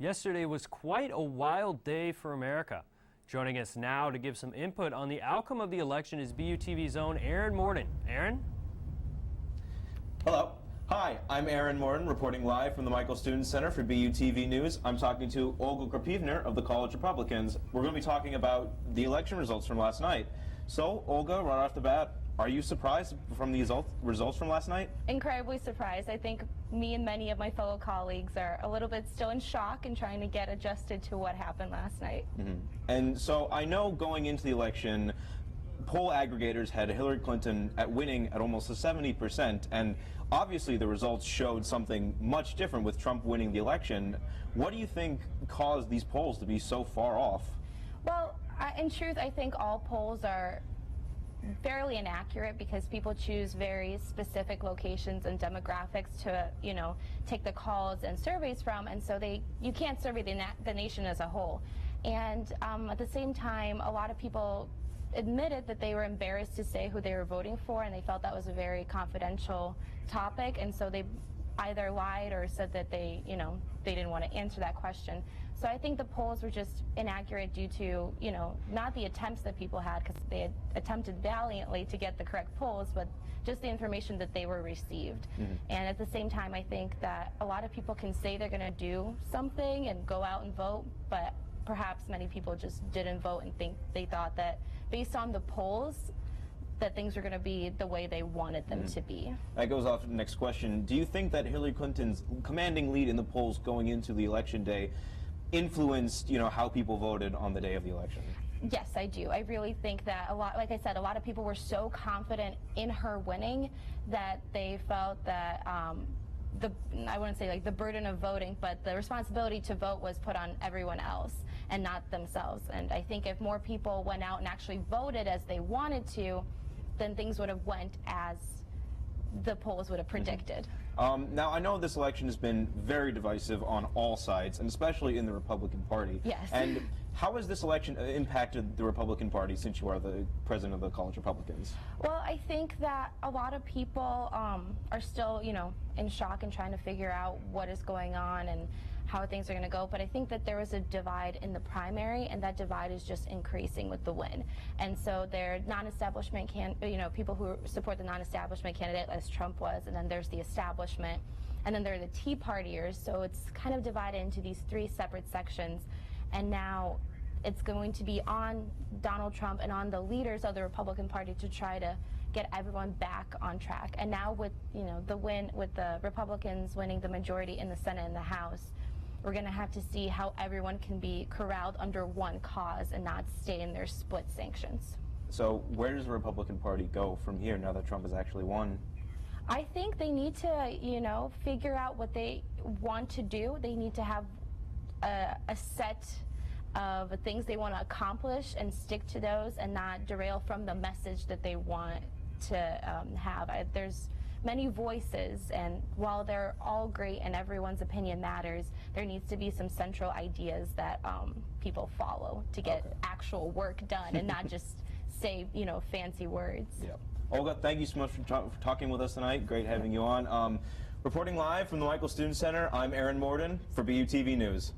Yesterday was quite a wild day for America. Joining us now to give some input on the outcome of the election is BUTV's own Aaron Morden. Aaron? Hello. Hi, I'm Aaron Morden, reporting live from the Michael Student Center for BUTV News. I'm talking to Olga Krapivner of the College Republicans. We're going to be talking about the election results from last night. So, Olga, right off the bat, are you surprised from the results from last night? Incredibly surprised. I think me and many of my fellow colleagues are a little bit still in shock and trying to get adjusted to what happened last night. And so I know going into the election, poll aggregators had Hillary Clinton winning at almost 70%, and obviously the results showed something much different with Trump winning the election. What do you think caused these polls to be so far off? Well, in truth, I think all polls are fairly inaccurate because people choose very specific locations and demographics to, take the calls and surveys from, and so you can't survey the nation as a whole. And at the same time, a lot of people admitted that they were embarrassed to say who they were voting for, and they felt that was a very confidential topic, and so they either lied or said that they didn't want to answer that question. So I think the polls were just inaccurate due to, not the attempts that people had, because they had attempted valiantly to get the correct polls, but just the information that they were received. And at the same time, I think that a lot of people can say they're going to do something and go out and vote, but perhaps many people just didn't vote and they thought that based on the polls that things were going to be the way they wanted them to be. That goes off to the next question. Do you think that Hillary Clinton's commanding lead in the polls going into the election day influenced, how people voted on the day of the election? Yes, I do. I really think that like I said, a lot of people were so confident in her winning that they felt that I wouldn't say like the burden of voting, but the responsibility to vote was put on everyone else and not themselves. And I think if more people went out and actually voted as they wanted to, then things would have went as the polls would have predicted. Now, I know this election has been very divisive on all sides, and especially in the Republican Party. Yes. And how has this election impacted the Republican Party since you are the president of the College Republicans? Well, I think that a lot of people are still, in shock and trying to figure out what is going on and how things are going to go. But I think that there was a divide in the primary, and that divide is just increasing with the win. And so there are non-establishment people who support the non-establishment candidate, as Trump was, and then there's the establishment, and then there are the Tea Partiers. So it's kind of divided into these three separate sections. And now it's going to be on Donald Trump and on the leaders of the Republican Party to try to get everyone back on track. And now with the win, with the Republicans winning the majority in the Senate and the House, we're going to have to see how everyone can be corralled under one cause and not stay in their split sanctions. So where does the Republican Party go from here now that Trump has actually won? I think they need to, figure out what they want to do. They need to have a set of things they want to accomplish and stick to those and not derail from the message that they want to have. There's many voices, and while they're all great and everyone's opinion matters, there needs to be some central ideas that people follow to get actual work done and not just say, fancy words. Yep. Olga, thank you so much for talking with us tonight. Great having you on. Reporting live from the Michael Student Center, I'm Aaron Morden for BUTV News.